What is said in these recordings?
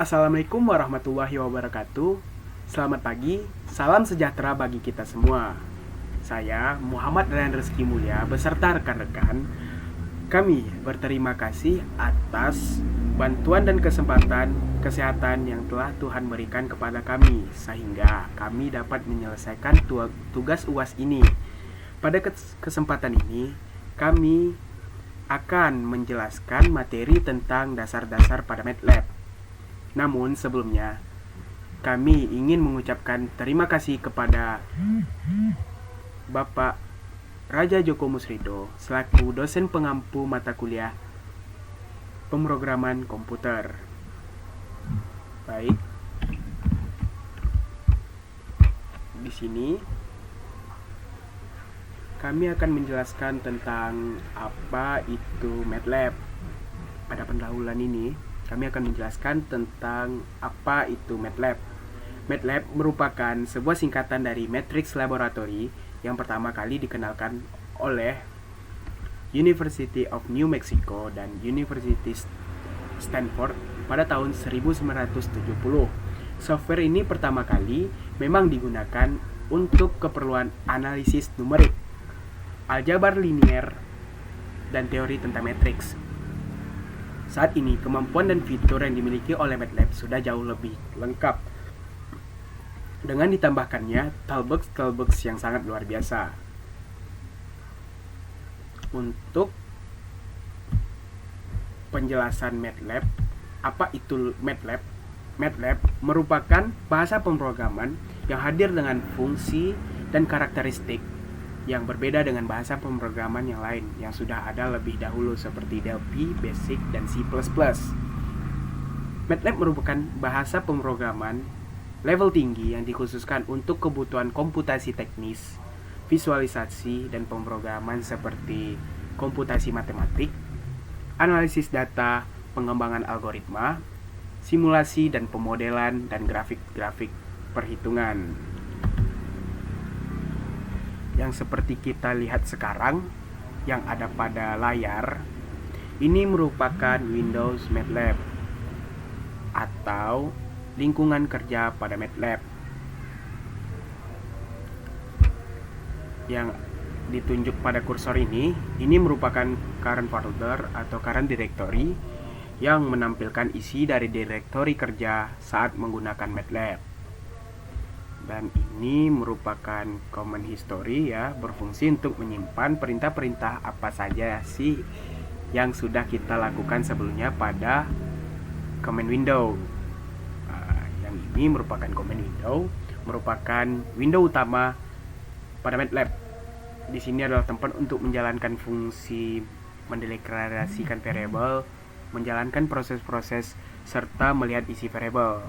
Assalamualaikum warahmatullahi wabarakatuh. Selamat pagi, salam sejahtera bagi kita semua. Saya Muhammad Ryan Rezeki Mulia beserta rekan-rekan. Kami berterima kasih atas bantuan dan kesehatan yang telah Tuhan berikan kepada kami, sehingga kami dapat menyelesaikan tugas UAS ini. Pada kesempatan ini, kami akan menjelaskan materi tentang dasar-dasar pada MATLAB. Namun sebelumnya, kami ingin mengucapkan terima kasih kepada Bapak Raja Joko Musrido selaku dosen pengampu mata kuliah pemrograman komputer. Baik. Di sini kami akan menjelaskan tentang apa itu MATLAB. Pada pendahuluan ini, kami akan menjelaskan tentang apa itu MATLAB. MATLAB merupakan sebuah singkatan dari Matrix Laboratory yang pertama kali dikenalkan oleh University of New Mexico dan University Stanford pada tahun 1970. Software ini pertama kali memang digunakan untuk keperluan analisis numerik, aljabar linier, dan teori tentang matriks. Saat ini, kemampuan dan fitur yang dimiliki oleh MATLAB sudah jauh lebih lengkap dengan ditambahkannya toolbox yang sangat luar biasa. Untuk penjelasan MATLAB, apa itu MATLAB? MATLAB merupakan bahasa pemrograman yang hadir dengan fungsi dan karakteristik yang berbeda dengan bahasa pemrograman yang lain yang sudah ada lebih dahulu seperti Delphi, Basic, dan C++. MATLAB merupakan bahasa pemrograman level tinggi yang dikhususkan untuk kebutuhan komputasi teknis, visualisasi, dan pemrograman seperti komputasi matematik, analisis data, pengembangan algoritma, simulasi dan pemodelan, dan grafik-grafik perhitungan. Yang seperti kita lihat sekarang yang ada pada layar, ini merupakan Windows MATLAB atau lingkungan kerja pada MATLAB. Yang ditunjuk pada kursor ini merupakan current folder atau current directory yang menampilkan isi dari direktori kerja saat menggunakan MATLAB. Dan ini merupakan command history ya, berfungsi untuk menyimpan perintah-perintah apa saja sih yang sudah kita lakukan sebelumnya pada command window. Yang ini merupakan command window, merupakan window utama pada MATLAB. Di sini adalah tempat untuk menjalankan fungsi mendeklarasikan variabel, menjalankan proses-proses serta melihat isi variabel.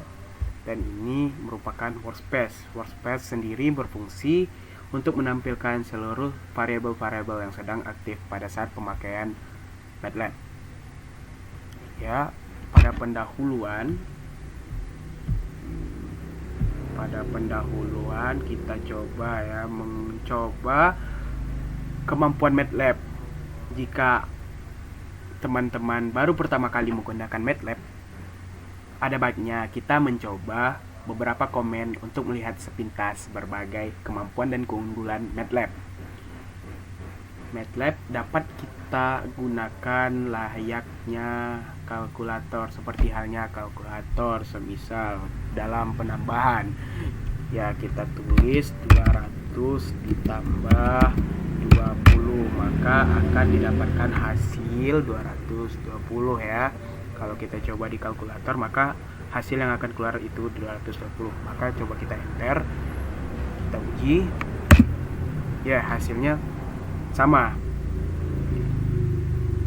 Dan ini merupakan workspace. Workspace sendiri berfungsi untuk menampilkan seluruh variabel-variabel yang sedang aktif pada saat pemakaian MATLAB. Ya, pada pendahuluan kita mencoba kemampuan MATLAB. Jika teman-teman baru pertama kali menggunakan MATLAB, ada baiknya kita mencoba beberapa komen untuk melihat sepintas berbagai kemampuan dan keunggulan MATLAB. MATLAB dapat kita gunakan layaknya kalkulator, seperti halnya kalkulator semisal dalam penambahan. Ya, kita tulis 200 ditambah 20, maka akan didapatkan hasil 220 ya. Kalau kita coba di kalkulator, maka hasil yang akan keluar itu 220. Maka coba kita enter, kita uji. Ya, hasilnya sama.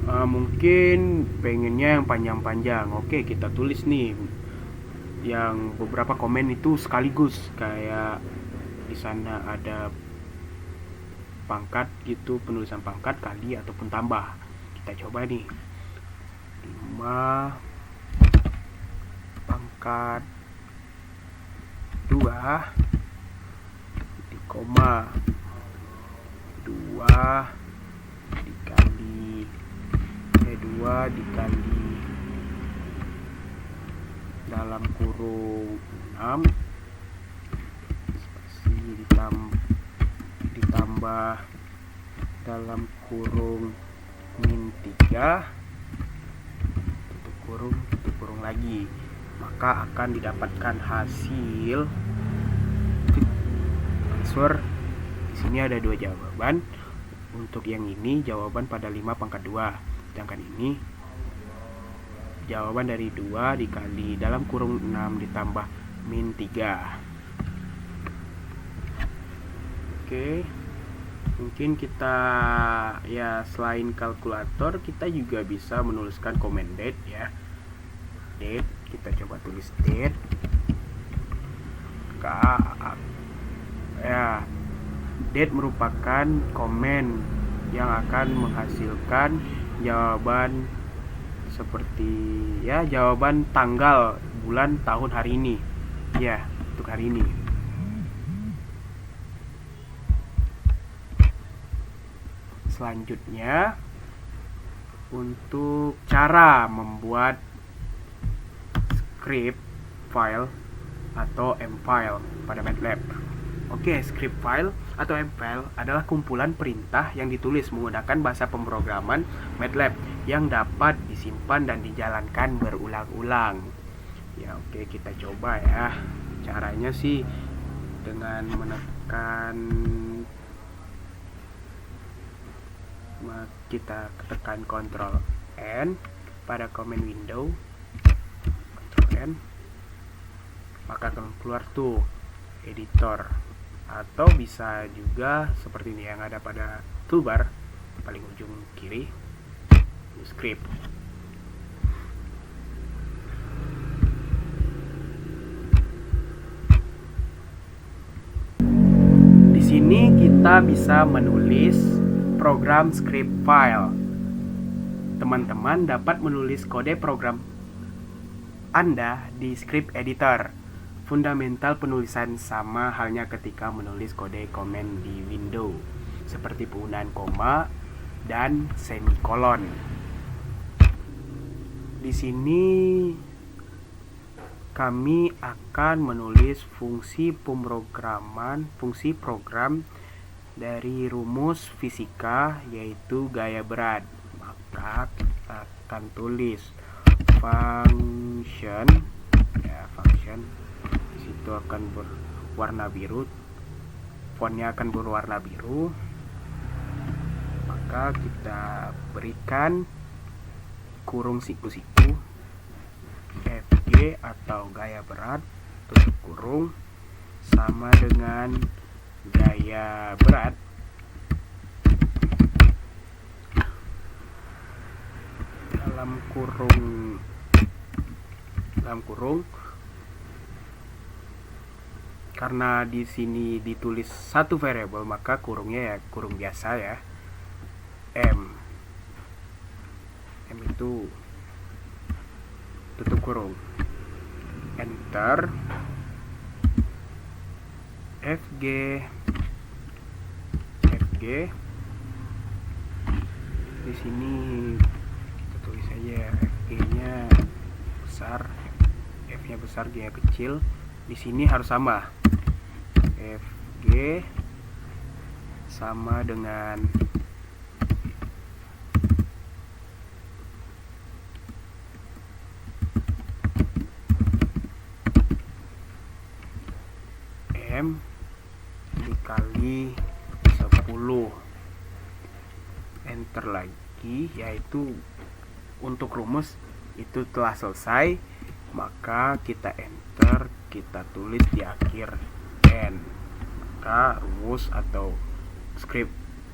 Mungkin pengennya yang panjang-panjang. Oke, kita tulis nih yang beberapa komen itu sekaligus, kayak di sana ada pangkat gitu, penulisan pangkat kali ataupun tambah. Kita coba nih, 5 pangkat 2 di koma 2 dikali 2 dikali dalam kurung 6 spasi ditambah dalam kurung min 3 tutup kurung lagi, maka akan didapatkan hasil answer. Di sini ada dua jawaban. Untuk yang ini jawaban pada 5/2, sedangkan ini jawaban dari 2 dikali dalam kurung 6 ditambah min 3. Oke, mungkin kita ya selain kalkulator kita juga bisa menuliskan comment date ya. Date, kita coba tulis date. Date merupakan komen yang akan menghasilkan jawaban seperti ya jawaban tanggal, bulan, tahun, hari ini ya, untuk hari ini. Selanjutnya untuk cara membuat script file atau M-file pada MATLAB. Oke, script file atau M-file adalah kumpulan perintah yang ditulis menggunakan bahasa pemrograman MATLAB yang dapat disimpan dan dijalankan berulang-ulang. Ya, oke, kita coba ya. Caranya sih dengan kita tekan Ctrl N pada command window, Ctrl N, maka akan keluar tuh editor, atau bisa juga seperti ini yang ada pada toolbar paling ujung kiri, script. Di sini kita bisa menulis program script file. Teman-teman dapat menulis kode program Anda di script editor. Fundamental penulisan sama halnya ketika menulis kode komen di window, seperti penggunaan koma dan semikolon. Di sini kami akan menulis fungsi program dari rumus fisika, yaitu gaya berat. Maka kita akan tulis function itu akan berwarna biru, fontnya akan berwarna biru. Maka kita berikan kurung siku-siku FG atau gaya berat, tutup kurung, sama dengan gaya berat dalam kurung. Karena di sini ditulis satu variabel, maka kurungnya ya kurung biasa ya. M itu tutup kurung. Enter. FG. Di sini kita tulis aja FG-nya besar, F-nya besar, G-nya kecil. Di sini harus sama. FG sama dengan M dikali 10. Enter lagi, yaitu untuk rumus itu telah selesai, maka kita enter, kita tulis di akhir N, maka rumus atau script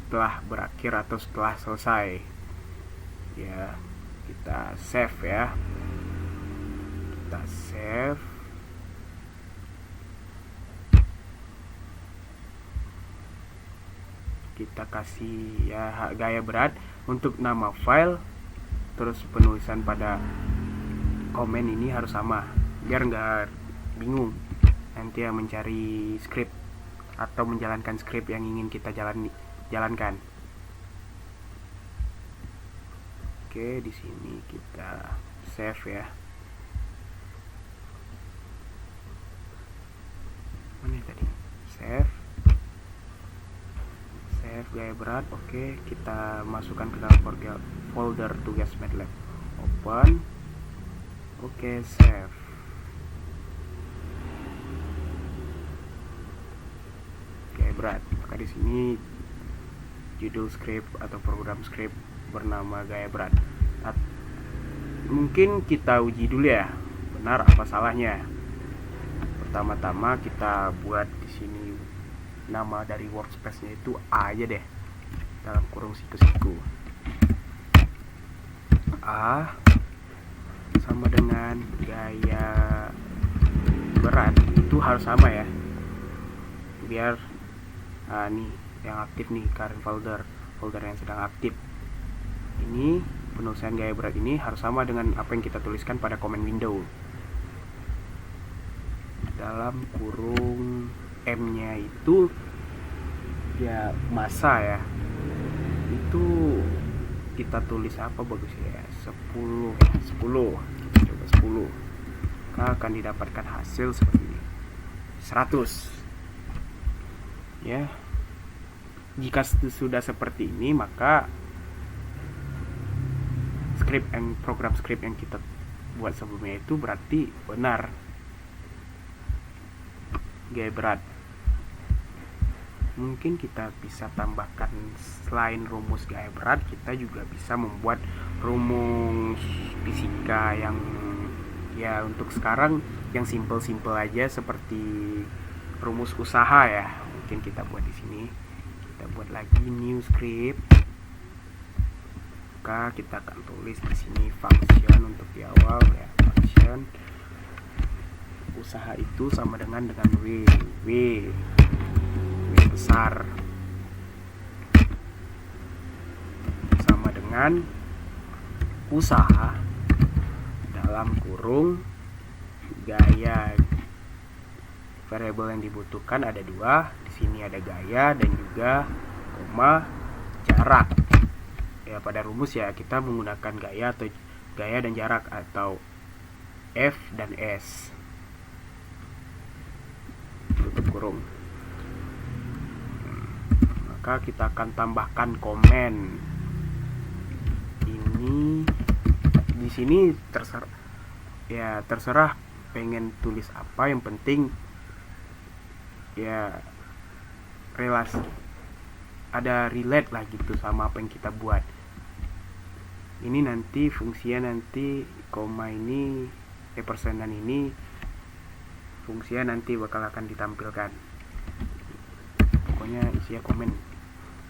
telah berakhir atau setelah selesai ya. Kita save ya, kita save. Kita kasih ya gaya berat untuk nama file, terus penulisan pada komen ini harus sama biar nggak bingung nanti ya mencari script atau menjalankan script yang ingin kita jalankan. Oke, di sini kita save ya. gaya berat. Oke, kita masukkan ke dalam folder tugas MATLAB. Open. Oke, save. Gaya berat. Maka di sini judul script atau program script bernama gaya berat. Mungkin kita uji dulu ya, benar apa salahnya. Pertama-tama kita buat di sini nama dari workspace-nya itu A aja deh, dalam kurung siku-siku. A sama dengan gaya berat itu harus sama ya, biar nih yang aktif nih, current folder yang sedang aktif ini, penulisan gaya berat ini harus sama dengan apa yang kita tuliskan pada command window. Dalam kurung M nya itu ya massa ya, itu kita tulis apa bagus ya, 10 ya, 10. Kita coba 10. Maka akan didapatkan hasil seperti ini, 100 ya. Jika sudah seperti ini, maka program script yang kita buat sebelumnya itu berarti benar gaya berat. Mungkin kita bisa tambahkan, selain rumus gaya berat, kita juga bisa membuat rumus fisika yang ya untuk sekarang yang simple aja, seperti rumus usaha ya. Mungkin kita buat di sini. Kita buat lagi new script. Maka kita akan tulis di sini function untuk di awal ya, function usaha itu sama dengan W besar sama dengan usaha dalam kurung gaya. Variabel yang dibutuhkan ada 2. Di sini ada gaya dan juga koma jarak. Ya, pada rumus ya kita menggunakan gaya dan jarak atau F dan S. Tutup kurung. Maka kita akan tambahkan komen. Ini di sini terserah pengen tulis apa, yang penting ya ada relate lah gitu sama apa yang kita buat. Ini nanti fungsinya, nanti koma ini persenan ini fungsinya nanti bakal akan ditampilkan. Pokoknya isinya komen.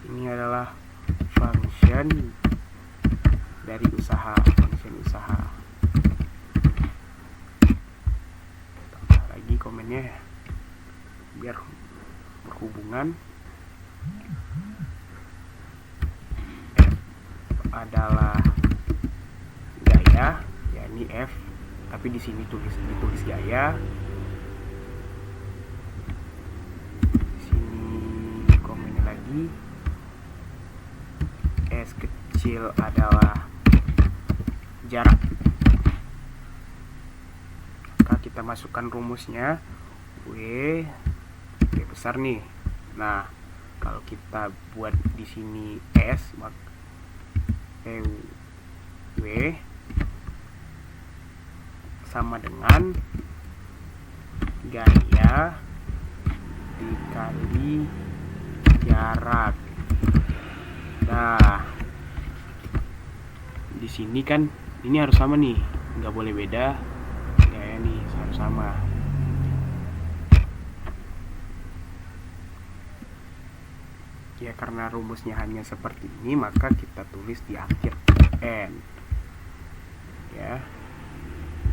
Ini adalah function dari function usaha. Tambah lagi komennya biar berhubungan. F adalah gaya, ya ini F, tapi di sini ditulis gaya. Di sini komennya lagi. S kecil adalah jarak. Maka kita masukkan rumusnya W besar nih. Nah, kalau kita buat di sini S, maka W sama dengan gaya dikali jarak. Nah, di sini kan ini harus sama nih, nggak boleh beda. Gaya nih harus sama. Ya, karena rumusnya hanya seperti ini, maka kita tulis di akhir N. Ya,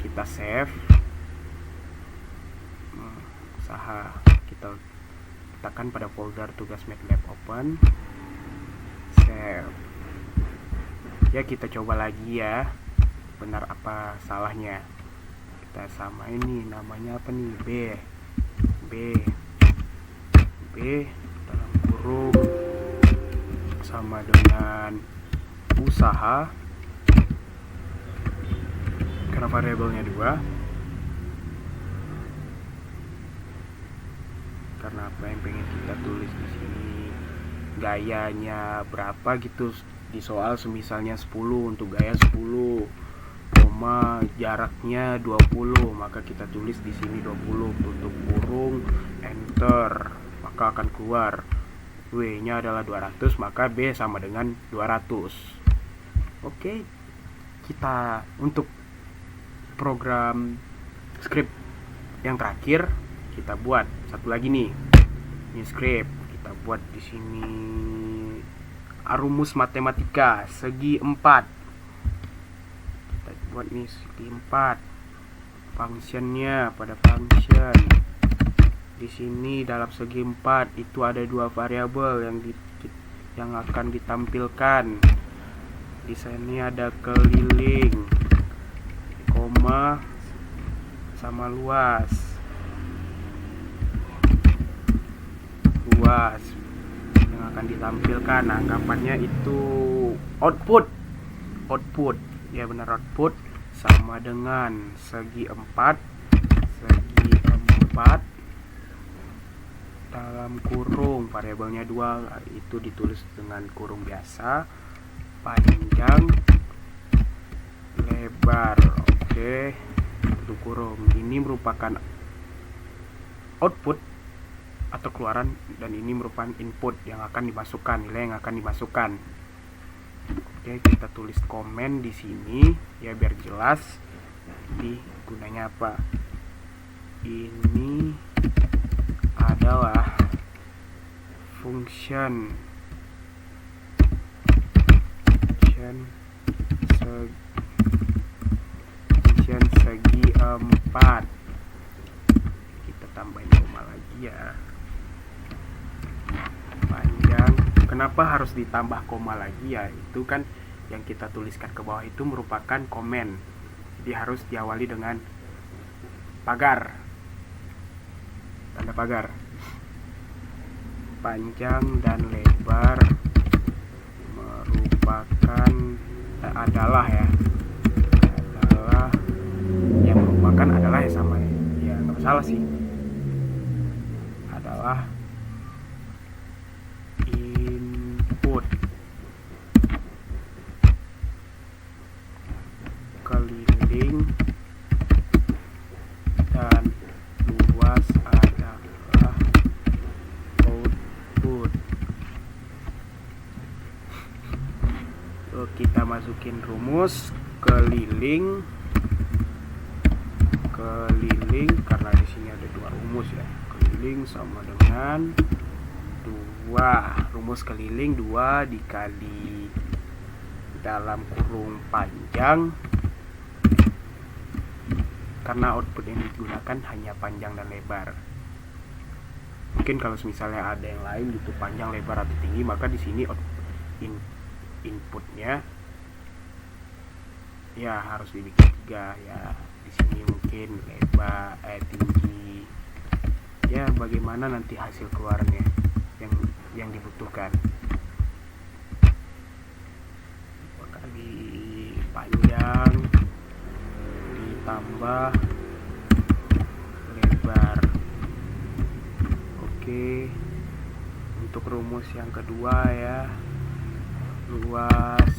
kita save. Usaha kita letakkan pada folder tugas MATLAB, open, save. Ya, kita coba lagi ya, benar apa salahnya. Kita sama ini namanya apa nih, B dalam kurung sama dengan usaha, karena variabelnya 2. Karena apa yang pengen kita tulis di sini gayanya berapa gitu di soal, semisalnya 10 untuk gaya 10, koma jaraknya 20, maka kita tulis di sini 20, tutup kurung, enter, maka akan keluar W-nya adalah 200, maka B sama dengan 200. Oke, kita untuk program script yang terakhir kita buat satu lagi nih. Ini script kita buat di sini, rumus matematika segi 4. Kita buat nih segi 4. Functionnya pada function. Di sini dalam segi 4 itu ada dua variabel yang akan ditampilkan. Di sini ada keliling, koma sama luas. Luas yang akan ditampilkan, anggapannya itu output. Ya benar, output sama dengan segi 4 dalam kurung variabelnya 2, itu ditulis dengan kurung biasa, panjang lebar. Oke, tutup kurung. Ini merupakan output atau keluaran, dan ini merupakan input yang akan dimasukkan, nilai yang akan dimasukkan. Oke, kita tulis komen di sini ya biar jelas di gunanya apa. Ini adalah function segi 4. Kita tambahin koma lagi ya, panjang. Kenapa harus ditambah koma lagi ya? Itu kan yang kita tuliskan ke bawah itu merupakan komen, jadi harus diawali dengan pagar, tanda pagar. Panjang dan lebar merupakan adalah yang merupakan adalah ya, sama ya nggak masalah sih, adalah input. Keliling dan luas adalah output. Kita masukin rumus keliling karena di sini ada dua rumus ya. Keliling sama dengan 2. Rumus keliling 2 dikali dalam kurung panjang, karena output yang digunakan hanya panjang dan lebar. Mungkin kalau misalnya ada yang lain gitu, panjang, lebar atau tinggi, maka di sini inputnya ya harus dibikin 3 ya. Di sini mungkin lebar tinggi ya, bagaimana nanti hasil keluarnya yang dibutuhkan. Kali panjang ditambah lebar. Oke, untuk rumus yang kedua ya, luas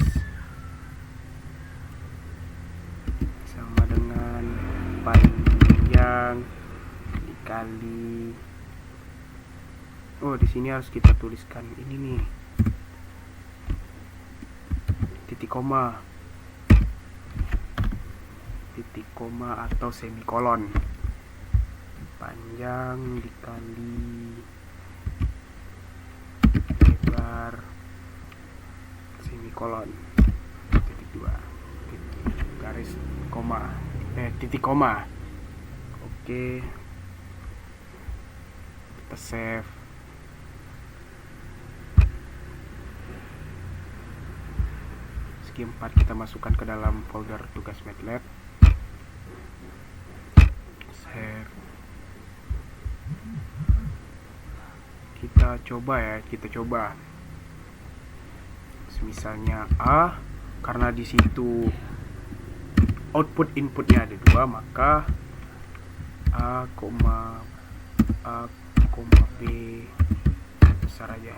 sama dengan panjang dikali, di sini harus kita tuliskan ini nih, titik koma atau semikolon. Panjang dikali lebar semikolon, titik 2 garis koma, titik koma. Oke, kita save. Segi 4 kita masukkan ke dalam folder tugas MATLAB. Save. Kita coba. Misalnya A, karena di situ output inputnya ada 2, maka A, B besar aja.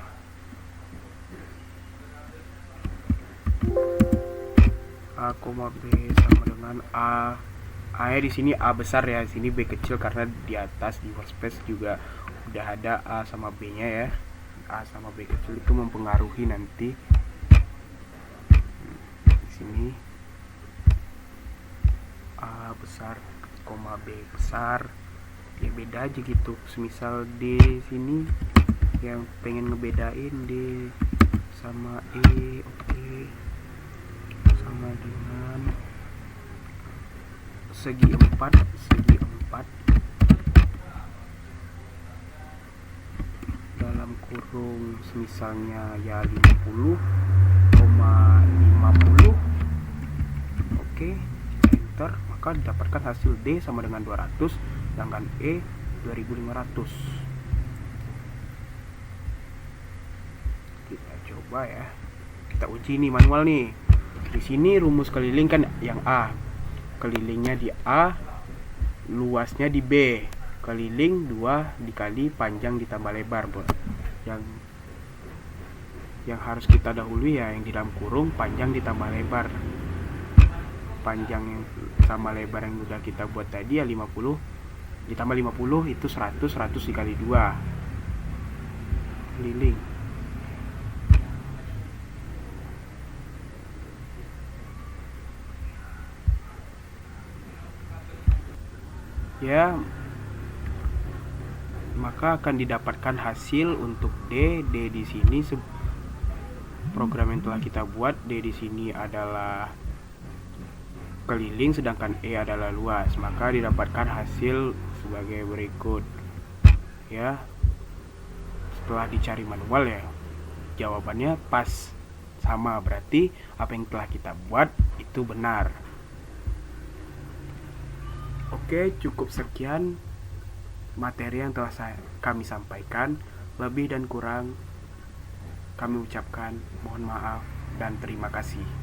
A, B sama dengan A. A nya di sini A besar ya, sini B kecil karena di atas di workspace juga udah ada A sama B nya ya. A sama B kecil itu mempengaruhi nanti di sini A besar, B besar ya, beda aja gitu. Semisal D sini yang pengen ngebedain D sama E, oke, sama dengan segi 4 dalam kurung semisalnya ya 50,50. oke, enter, maka didapatkan hasil D sama dengan 200, sedangkan E 2500. Kita coba ya, kita uji nih manual nih. Di sini rumus keliling kan yang A, kelilingnya di A, luasnya di B, keliling 2 dikali panjang ditambah lebar. Yang harus kita dahului ya yang di dalam kurung panjang ditambah lebar. Panjang yang sama lebar yang udah kita buat tadi ya 50 ditambah 50 itu 100 dikali 2 keliling. Ya, maka akan didapatkan hasil untuk D di sini program yang telah kita buat. D di sini adalah keliling sedangkan E adalah luas, maka didapatkan hasil sebagai berikut ya. Setelah dicari manual ya, jawabannya pas sama, berarti apa yang telah kita buat itu benar. Oke, cukup sekian materi yang telah kami sampaikan. Lebih dan kurang kami ucapkan mohon maaf dan terima kasih.